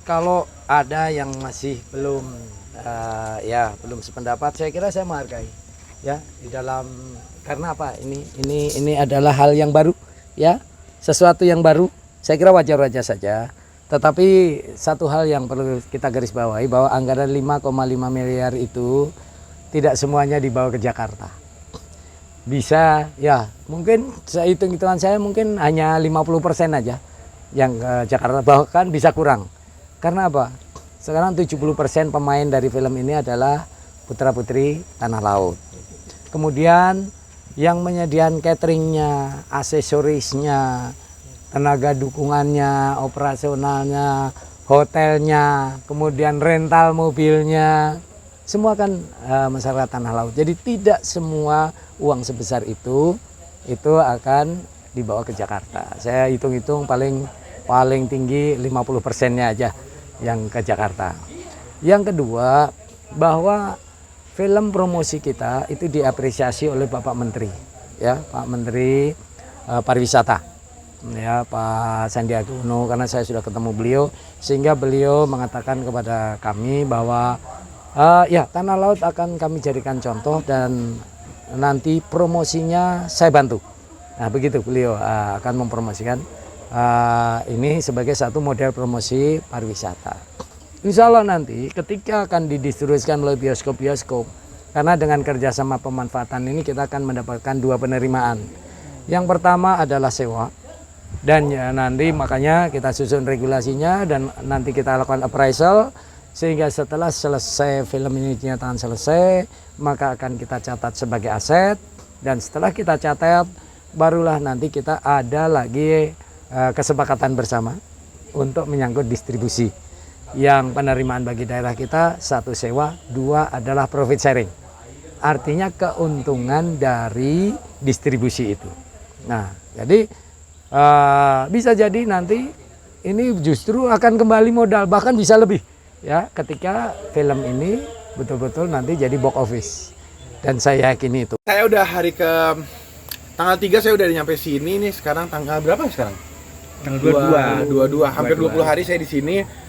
kalau ada yang masih belum belum sependapat, saya kira saya menghargai ya di dalam, karena apa, ini adalah hal yang baru ya, sesuatu yang baru, saya kira wajar-wajar saja. Tetapi satu hal yang perlu kita garis bawahi, bahwa anggaran 5,5 miliar itu tidak semuanya dibawa ke Jakarta. Bisa ya, mungkin saya hitung-hitungan saya mungkin hanya 50% aja yang ke Jakarta, bahkan bisa kurang. Karena apa? Sekarang 70% pemain dari film ini adalah putra-putri tanah laut. Kemudian yang menyediakan cateringnya, aksesorisnya, tenaga dukungannya, operasionalnya, hotelnya, kemudian rental mobilnya, semua kan masyarakat tanah laut. Jadi tidak semua uang sebesar itu akan dibawa ke Jakarta. Saya hitung-hitung paling tinggi 50%-nya aja yang ke Jakarta. Yang kedua, bahwa film promosi kita itu diapresiasi oleh Bapak Menteri, ya Pak Menteri Pariwisata, ya Pak Sandiaga Uno, karena saya sudah ketemu beliau, sehingga beliau mengatakan kepada kami bahwa ya tanah laut akan kami jadikan contoh dan nanti promosinya saya bantu. Nah begitu beliau akan mempromosikan ini sebagai satu model promosi pariwisata. Insya Allah nanti ketika akan didistribusikan melalui bioskop-bioskop, karena dengan kerjasama pemanfaatan ini kita akan mendapatkan dua penerimaan. Yang pertama adalah sewa, dan ya, nanti makanya kita susun regulasinya dan nanti kita lakukan appraisal, sehingga setelah selesai film ini dinyatakan selesai, maka akan kita catat sebagai aset, dan setelah kita catat barulah nanti kita ada lagi kesepakatan bersama untuk menyangkut distribusi. Yang penerimaan bagi daerah kita, satu sewa, dua adalah profit sharing. Artinya keuntungan dari distribusi itu. Nah, jadi bisa jadi nanti ini justru akan kembali modal, bahkan bisa lebih ya ketika film ini betul-betul nanti jadi box office. Dan saya yakin itu. Saya udah tanggal 3 saya udah nyampe sini nih. Sekarang tanggal berapa sekarang? Tanggal 22. Hampir 20 hari saya di sini.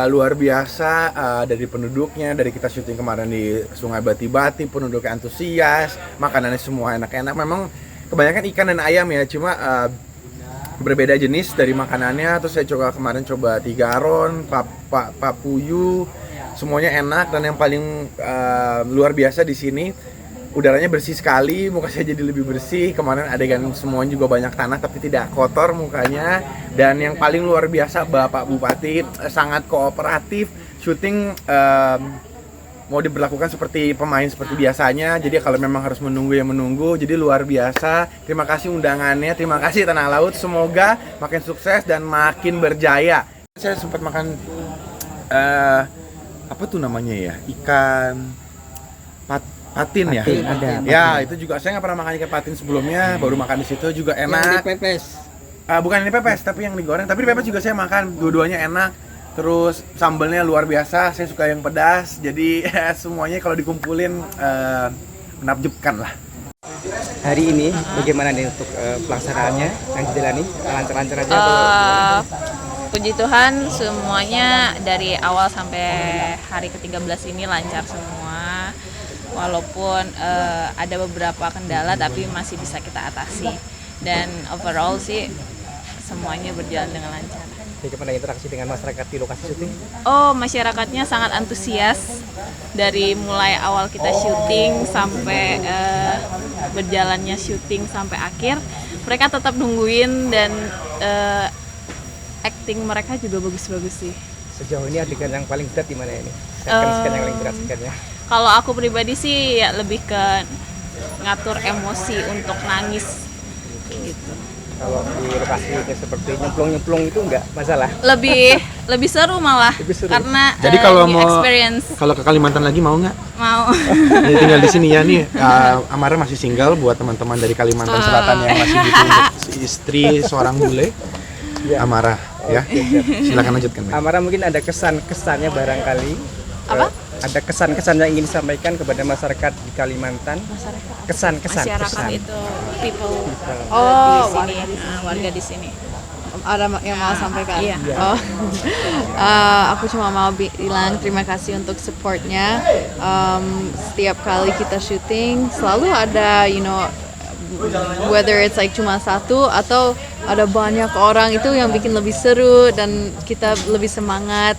Luar biasa dari penduduknya, dari kita syuting kemarin di Sungai Bati-Bati, penduduknya antusias, makanannya semua enak-enak. Memang kebanyakan ikan dan ayam ya, cuma berbeda jenis dari makanannya. Terus saya kemarin coba tigaron, papuyu, semuanya enak. Dan yang paling luar biasa di sini, udaranya bersih sekali, muka saya jadi lebih bersih. Kemarin adegan semuanya juga banyak tanah tapi tidak kotor mukanya. Dan yang paling luar biasa, Bapak Bupati sangat kooperatif. Syuting mau diberlakukan seperti pemain seperti biasanya. Jadi kalau memang harus menunggu ya menunggu. Jadi luar biasa. Terima kasih undangannya, terima kasih Tanah Laut. Semoga makin sukses dan makin berjaya. Saya sempat makan apa tuh namanya ya, ikan patin ya. Ada. Ya, itu juga saya nggak pernah makan ikan patin sebelumnya, baru makan di situ juga enak. Yang dipepes. Bukan yang dipepes, tapi yang digoreng. Tapi dipepes juga saya makan, dua-duanya enak. Terus sambalnya luar biasa, saya suka yang pedas. Jadi semuanya kalau dikumpulin menakjubkan lah. Hari ini bagaimana nih untuk pelaksanaannya yang dijalani? Lancar-lancar aja atau? Puji Tuhan semuanya dari awal sampai hari ke-13 ini lancar semua. Walaupun ada beberapa kendala tapi masih bisa kita atasi. Dan overall sih semuanya berjalan dengan lancar. Bagaimana interaksi dengan masyarakat di lokasi syuting? Oh, masyarakatnya sangat antusias. Dari mulai awal kita syuting sampai berjalannya syuting sampai akhir, mereka tetap nungguin dan acting mereka juga bagus-bagus sih. Sejauh ini adegan yang paling berat di mana ini? Sekan yang paling berat sekannya. Kalau aku pribadi sih ya lebih ke ngatur emosi untuk nangis gitu. Kalau di lokasi kayak seperti nyemplung-nyemplung itu enggak masalah. Lebih seru malah. Lebih seru. Karena Jadi kalau new mau experience. Kalau ke Kalimantan lagi mau nggak? Mau. Jadi tinggal di sini ya nih. Amara masih single, buat teman-teman dari Kalimantan Selatan yang masih butuh untuk istri seorang bule. Amara ya. Silakan lanjutkan. Amara mungkin ada kesan-kesannya barangkali. Apa? Ada kesan-kesan yang ingin disampaikan kepada masyarakat di Kalimantan. Kesan-kesan. Masyarakat kesan. itu people People. di sini, warga di sini. ada yang mau sampaikan? Iya. Oh. Aku cuma mau bilang terima kasih untuk supportnya. Setiap kali kita syuting selalu ada, whether it's like cuma satu atau ada banyak orang, itu yang bikin lebih seru dan kita lebih semangat.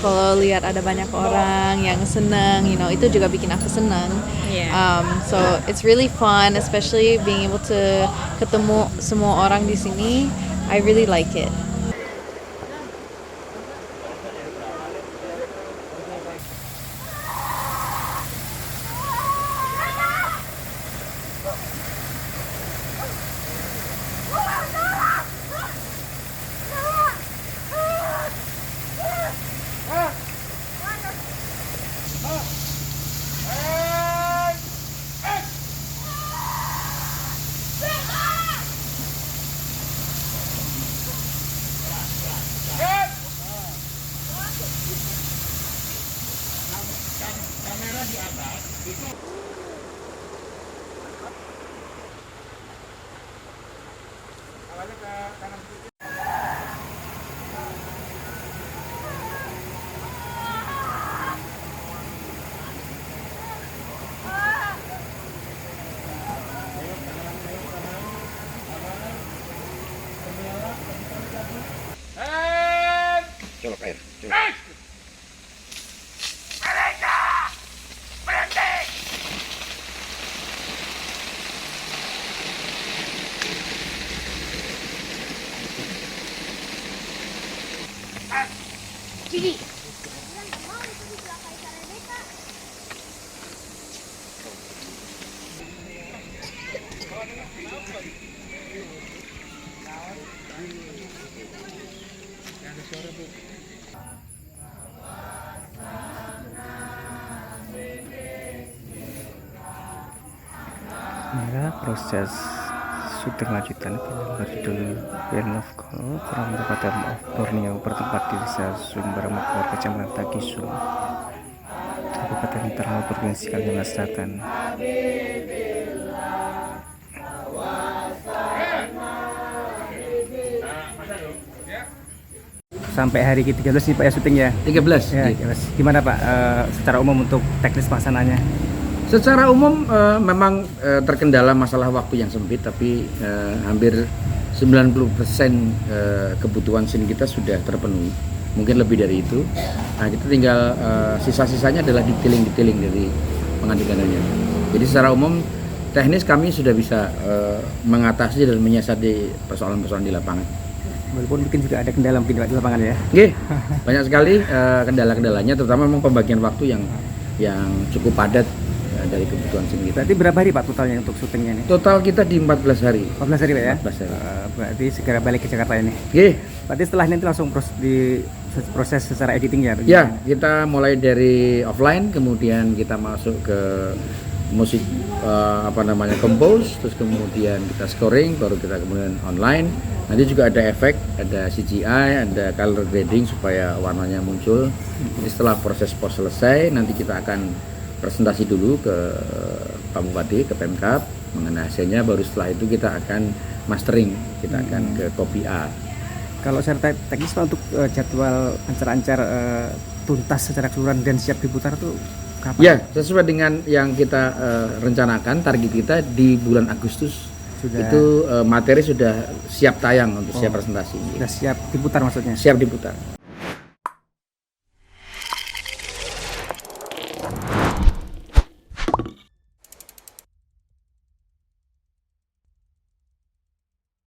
Kalau lihat ada banyak orang yang senang, itu juga bikin aku senang. Yeah. So it's really fun, especially being able to ketemu semua orang di sini. I really like it. Colok air. Colok. Inilah proses syuting lanjutan film berjudul When Love Call from the Bottom of Borneo bertempat di desa Sumber Mekor, Kecamatan Tagisu, Kabupaten Ternate, Provinsi Kalimantan Selatan. Sampai hari ke-13 nih Pak ya syutingnya. 13. Ya, gitu. gimana Pak secara umum untuk teknis pelaksanaannya? Secara umum memang terkendala masalah waktu yang sempit, tapi hampir 90% kebutuhan scene kita sudah terpenuhi. Mungkin lebih dari itu. Nah, kita tinggal sisa-sisanya adalah detailing-detailing dari pengadeganannya. Jadi secara umum teknis kami sudah bisa mengatasi dan menyiasati persoalan-persoalan di lapangan. Walaupun mungkin juga ada kendala mungkin di lapangan ya. Oke, banyak sekali kendala-kendalanya, terutama memang pembagian waktu yang cukup padat dari kebutuhan scene kita. Berarti berapa hari Pak totalnya untuk syutingnya ini? Total kita di 14 hari. 14 hari Pak ya? 14 hari. Berarti segera balik ke Jakarta ini. Oke. Berarti setelah ini nanti langsung proses secara editing ya? Ya, kita mulai dari offline, kemudian kita masuk ke musik compose, terus kemudian kita scoring, baru kita kemudian online. Nanti juga ada efek, ada CGI, ada color grading supaya warnanya muncul. Jadi setelah proses post selesai, nanti kita akan presentasi dulu ke Pak Bupati, ke Pemkab mengenai hasilnya. Baru setelah itu kita akan mastering, kita akan ke copy A. Kalau secara teknis Pak untuk jadwal ancar-ancar tuntas secara keseluruhan dan siap diputar tuh kapan? Ya, sesuai dengan yang kita rencanakan, target kita di bulan Agustus Sudah. itu materi sudah siap tayang untuk siap presentasi. Sudah siap diputar maksudnya? Siap diputar.